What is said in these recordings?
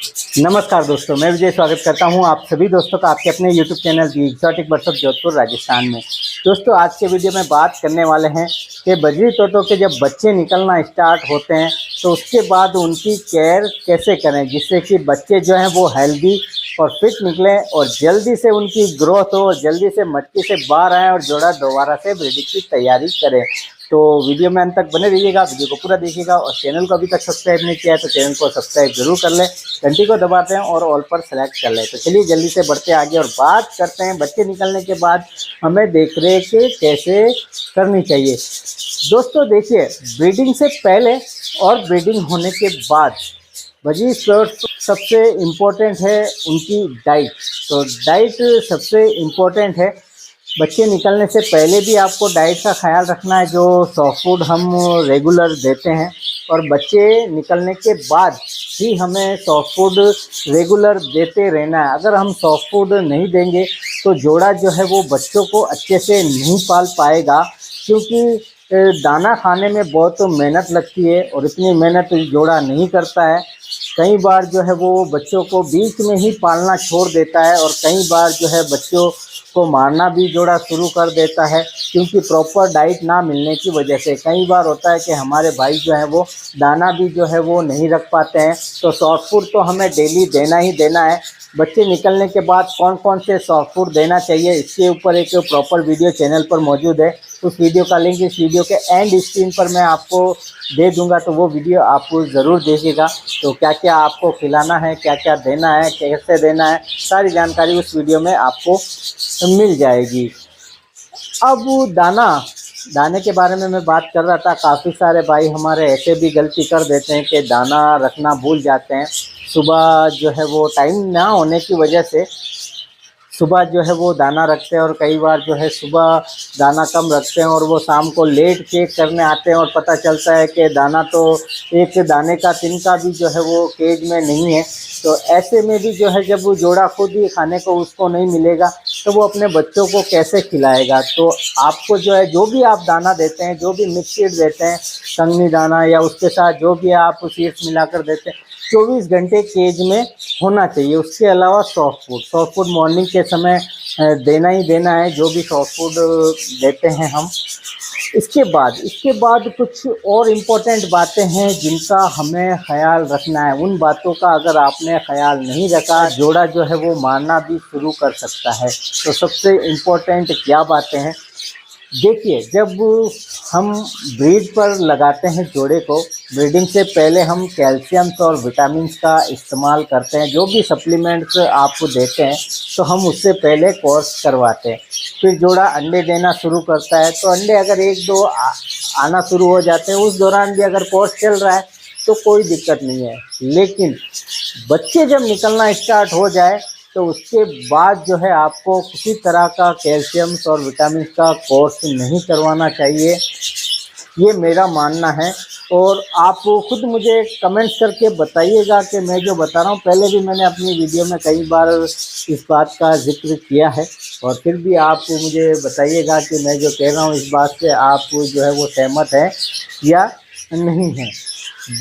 नमस्कार दोस्तों, मैं विजय स्वागत करता हूं आप सभी दोस्तों का आपके अपने YouTube channel the exotic birds of Jodhpur Rajasthan में। दोस्तों, आज के वीडियो में बात करने वाले हैं कि बजरी तोतों के जब बच्चे निकलना स्टार्ट होते हैं तो उसके बाद उनकी केयर कैसे करें जिससे कि बच्चे जो हैं वो हेल्दी और फिट निकलें और जल्दी से उनकी ग्रोथ हो, जल्दी से मटकी से बाहर आएँ और जोड़ा दोबारा से ब्रीडिंग की तैयारी करें। तो वीडियो में अंत तक बने रहिएगा, वीडियो को पूरा देखिएगा और चैनल को अभी तक सब्सक्राइब नहीं किया है तो चैनल को सब्सक्राइब जरूर कर लें, घंटी को दबाते हैं और ऑल पर सेलेक्ट कर लें। तो चलिए जल्दी से बढ़ते आगे और बात करते हैं बच्चे निकलने के बाद हमें देख रेख कैसे करनी चाहिए। दोस्तों देखिए, ब्रीडिंग से पहले और ब्रीडिंग होने के बाद बजरी बर्ड्स सबसे इम्पोर्टेंट है उनकी डाइट। तो डाइट सबसे इम्पोर्टेंट है। बच्चे निकलने से पहले भी आपको डाइट का ख्याल रखना है, जो सॉफ्ट फूड हम रेगुलर देते हैं, और बच्चे निकलने के बाद भी हमें सॉफ्ट फूड रेगुलर देते रहना है। अगर हम सॉफ्ट फूड नहीं देंगे तो जोड़ा जो है वो बच्चों को अच्छे से नहीं पाल पाएगा, क्योंकि दाना खाने में बहुत मेहनत लगती है और इतनी मेहनत जोड़ा नहीं करता है। कई बार जो है वो बच्चों को बीच में ही पालना छोड़ देता है और कई बार जो है बच्चों को मारना भी जोड़ा शुरू कर देता है, क्योंकि प्रॉपर डाइट ना मिलने की वजह से। कई बार होता है कि हमारे भाई जो है वो दाना भी जो है वो नहीं रख पाते हैं, तो सॉफ्ट फूड तो हमें डेली देना ही देना है। बच्चे निकलने के बाद कौन कौन से सॉफ्ट फूड देना चाहिए, इसके ऊपर एक प्रॉपर वीडियो चैनल पर मौजूद है। उस वीडियो का लिंक इस वीडियो के एंड स्क्रीन पर मैं आपको दे दूंगा, तो वो वीडियो आप ज़रूर देखिएगा। तो क्या क्या आपको खिलाना है, क्या क्या देना है, कैसे देना है, सारी जानकारी उस वीडियो में आपको मिल जाएगी। अब दाने के बारे में मैं बात कर रहा था। काफ़ी सारे भाई हमारे ऐसे भी गलती कर देते हैं कि दाना रखना भूल जाते हैं। सुबह जो है वो टाइम ना होने की वजह से सुबह जो है वो दाना रखते हैं और कई बार जो है सुबह दाना कम रखते हैं और वो शाम को लेट चेक करने आते हैं और पता चलता है कि दाना तो एक दाने का तिनका भी जो है वो केज में नहीं है। तो ऐसे में भी जो है जब वो जोड़ा खुद ही खाने को उसको नहीं मिलेगा तो वो अपने बच्चों को कैसे खिलाएगा। तो आपको जो है जो भी आप दाना देते हैं, जो भी मिक्स सीड देते हैं, कंगनी दाना या उसके साथ जो भी आप सीड्स मिलाकर देते हैं, 24 घंटे केज में होना चाहिए। उसके अलावा सॉफ्ट फूड मॉर्निंग के समय देना ही देना है, जो भी सॉफ्ट फूड देते हैं हम। इसके बाद कुछ और इम्पोर्टेंट बातें हैं जिनका हमें ख्याल रखना है। उन बातों का अगर आपने ख्याल नहीं रखा, जोड़ा जो है वो मारना भी शुरू कर सकता है। तो सबसे इम्पोर्टेंट क्या बातें हैं, देखिए, जब हम ब्रीड पर लगाते हैं जोड़े को, ब्रीडिंग से पहले हम कैल्शियम्स और विटामिन्स का इस्तेमाल करते हैं। जो भी सप्लीमेंट्स आपको देते हैं तो हम उससे पहले कोर्स करवाते हैं। फिर जोड़ा अंडे देना शुरू करता है, तो अंडे अगर एक दो आना शुरू हो जाते हैं, उस दौरान भी अगर कोर्स चल रहा है तो कोई दिक्कत नहीं है। लेकिन बच्चे जब निकलना स्टार्ट हो जाए तो उसके बाद जो है आपको किसी तरह का कैल्शियम और विटामिन का कोर्स नहीं करवाना चाहिए, ये मेरा मानना है। और आप खुद मुझे कमेंट्स करके बताइएगा कि मैं जो बता रहा हूँ, पहले भी मैंने अपनी वीडियो में कई बार इस बात का जिक्र किया है, और फिर भी आप मुझे बताइएगा कि मैं जो कह रहा हूँ इस बात से आप जो है वो सहमत हैं या नहीं हैं।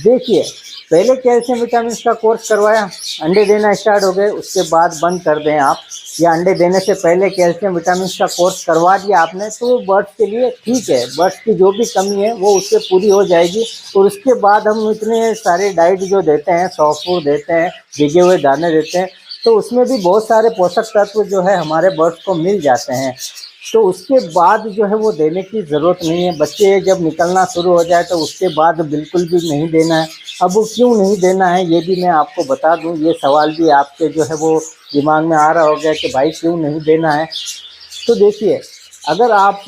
देखिए, पहले कैल्शियम विटामिन का कोर्स करवाया, अंडे देना स्टार्ट हो गए, उसके बाद बंद कर दें आप, या अंडे देने से पहले कैल्शियम विटामिन का कोर्स करवा दिया आपने, तो बर्ड्स के लिए ठीक है। बर्ड्स की जो भी कमी है वो उससे पूरी हो जाएगी। और उसके बाद हम इतने सारे डाइट जो देते हैं, सॉफ्ट फूड देते हैं, भीगे हुए दाने देते हैं, तो उसमें भी बहुत सारे पोषक तत्व जो है हमारे बर्ड्स को मिल जाते हैं। तो उसके बाद जो है वो देने की ज़रूरत नहीं है। बच्चे जब निकलना शुरू हो जाए तो उसके बाद बिल्कुल भी नहीं देना है। अब वो क्यों नहीं देना है ये भी मैं आपको बता दूं। ये सवाल भी आपके जो है वो दिमाग में आ रहा होगा कि भाई क्यों नहीं देना है। तो देखिए, अगर आप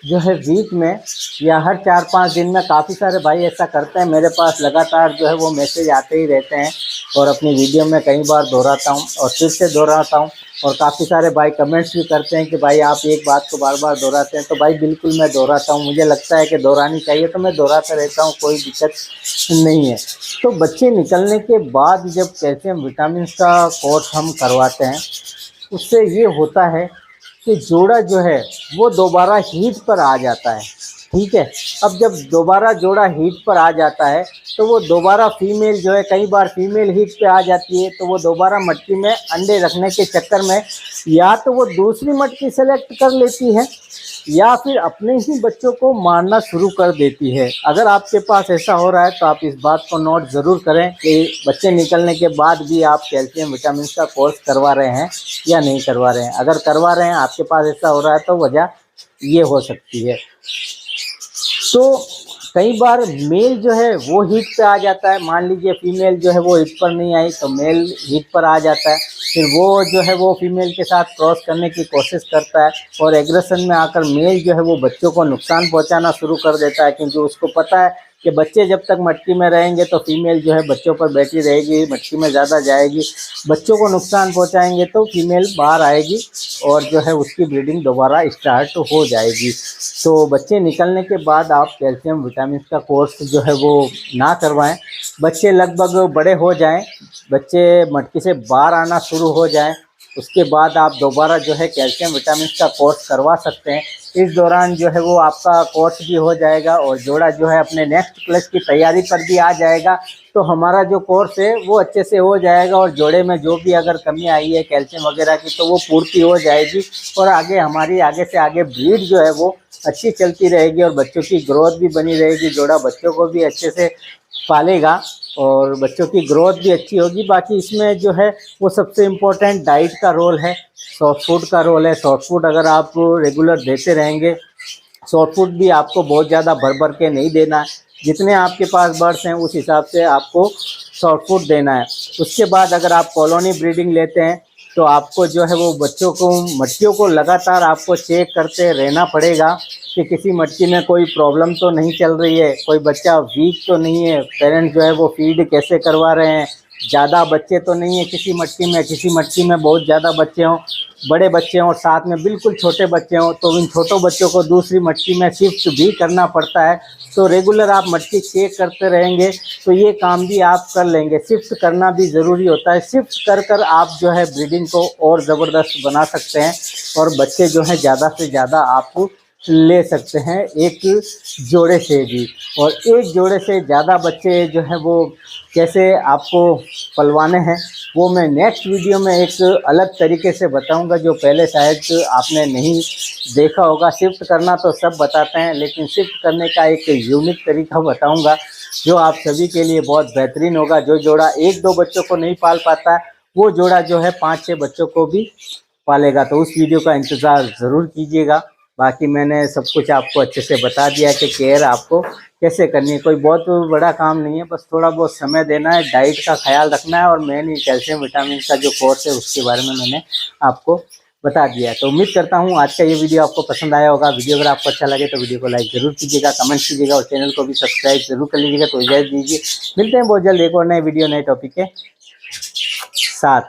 जो है वीक में या हर 4-5 दिन में, काफ़ी सारे भाई ऐसा करते हैं, मेरे पास लगातार जो है वो मैसेज आते ही रहते हैं और अपनी वीडियो में कई बार दोहराता हूँ और फिर से दोहराता हूँ, और काफ़ी सारे भाई कमेंट्स भी करते हैं कि भाई आप एक बात को बार बार दोहराते हैं। तो भाई बिल्कुल मैं दोहराता हूँ, मुझे लगता है कि दोहरानी चाहिए तो मैं दोहराता रहता हूँ, कोई दिक्कत नहीं है। तो बच्चे निकलने के बाद जब कैल्शियम विटामिन का कोर्स हम करवाते हैं, उससे ये होता है कि जोड़ा जो है वो दोबारा हीट पर आ जाता है। ठीक है। अब जब दोबारा जोड़ा हीट पर आ जाता है तो वो दोबारा फीमेल जो है, कई बार फीमेल हीट पे आ जाती है तो वो दोबारा मटकी में अंडे रखने के चक्कर में या तो वो दूसरी मटकी सेलेक्ट कर लेती है या फिर अपने ही बच्चों को मारना शुरू कर देती है। अगर आपके पास ऐसा हो रहा है तो आप इस बात को नोट ज़रूर करें कि बच्चे निकलने के बाद भी आप कैल्शियम विटामिन का कोर्स करवा रहे हैं या नहीं करवा रहे हैं। अगर करवा रहे हैं, आपके पास ऐसा हो रहा है, तो वजह ये हो सकती है। तो कई बार मेल जो है वो हीट पे आ जाता है। मान लीजिए फीमेल जो है वो हीट पर नहीं आई तो मेल हीट पर आ जाता है, फिर वो जो है वो फीमेल के साथ क्रॉस करने की कोशिश करता है और एग्रेशन में आकर मेल जो है वो बच्चों को नुकसान पहुंचाना शुरू कर देता है, क्योंकि उसको पता है कि बच्चे जब तक मटकी में रहेंगे तो फीमेल जो है बच्चों पर बैठी रहेगी, मटकी में ज़्यादा जाएगी, बच्चों को नुकसान पहुंचाएंगे तो फीमेल बाहर आएगी और जो है उसकी ब्रीडिंग दोबारा स्टार्ट हो जाएगी। तो बच्चे निकलने के बाद आप कैल्शियम विटामिन का कोर्स जो है वो ना करवाएं। बच्चे लगभग बड़े हो जाएं, बच्चे मटकी से बाहर आना शुरू हो जाएं, उसके बाद आप दोबारा जो है कैल्शियम विटामिन का कोर्स करवा सकते हैं। इस दौरान जो है वो आपका कोर्स भी हो जाएगा और जोड़ा जो है अपने नेक्स्ट क्लच की तैयारी पर भी आ जाएगा। तो हमारा जो कोर्स है वो अच्छे से हो जाएगा और जोड़े में जो भी अगर कमी आई है कैल्शियम वगैरह की तो वो पूर्ति हो जाएगी और आगे हमारी आगे से आगे ब्रीड जो है वो अच्छी चलती रहेगी और बच्चों की ग्रोथ भी बनी रहेगी। जोड़ा बच्चों को भी अच्छे से पालेगा और बच्चों की ग्रोथ भी अच्छी होगी। बाकी इसमें जो है वो सबसे इम्पोर्टेंट डाइट का रोल है, सॉफ्ट फूड का रोल है। सॉफ्ट फूड अगर आप रेगुलर देते रहेंगे, सॉफ्ट फूड भी आपको बहुत ज़्यादा भर भर के नहीं देना है, जितने आपके पास बर्ड्स हैं उस हिसाब से आपको सॉफ्ट फूड देना है। उसके बाद अगर आप कॉलोनी ब्रीडिंग लेते हैं तो आपको जो है वो बच्चों को, मटकियों को लगातार आपको चेक करते रहना पड़ेगा कि किसी मटकी में कोई प्रॉब्लम तो नहीं चल रही है, कोई बच्चा वीक तो नहीं है, पेरेंट्स जो है वो फीड कैसे करवा रहे हैं, ज़्यादा बच्चे तो नहीं है किसी मटकी में बहुत ज़्यादा बच्चे हों, बड़े बच्चे हों, साथ में बिल्कुल छोटे बच्चे हों, तो इन छोटों बच्चों को दूसरी मटकी में शिफ्ट भी करना पड़ता है। तो रेगुलर आप मटकी चेक करते रहेंगे तो ये काम भी आप कर लेंगे। शिफ्ट करना भी ज़रूरी होता है। शिफ्ट कर आप जो है ब्रीडिंग को और ज़बरदस्त बना सकते हैं और बच्चे जो हैं ज़्यादा से ज़्यादा आप ले सकते हैं एक जोड़े से भी। और एक जोड़े से ज़्यादा बच्चे जो हैं वो कैसे आपको पलवाने हैं वो मैं नेक्स्ट वीडियो में एक अलग तरीके से बताऊंगा, जो पहले शायद आपने नहीं देखा होगा। शिफ्ट करना तो सब बताते हैं, लेकिन शिफ्ट करने का एक यूनिक तरीका बताऊंगा जो आप सभी के लिए बहुत बेहतरीन होगा। जो जोड़ा एक दो बच्चों को नहीं पाल पाता वो जोड़ा जो है 5-6 बच्चों को भी पालेगा। तो उस वीडियो का इंतज़ार ज़रूर कीजिएगा। बाकी मैंने सब कुछ आपको अच्छे से बता दिया कि केयर आपको कैसे करनी है। कोई बहुत बड़ा काम नहीं है, बस थोड़ा बहुत समय देना है, डाइट का ख्याल रखना है और मेन ही कैल्शियम विटामिन का जो कोर्स है उसके बारे में मैंने आपको बता दिया है। तो उम्मीद करता हूँ आज का ये वीडियो आपको पसंद आया होगा। वीडियो अगर आपको अच्छा लगे तो वीडियो को लाइक ज़रूर कीजिएगा, कमेंट कीजिएगा और चैनल को भी सब्सक्राइब ज़रूर कर लीजिएगा। तो इजाज़त दीजिए, मिलते हैं बहुत जल्द एक और नए वीडियो नए टॉपिक के साथ।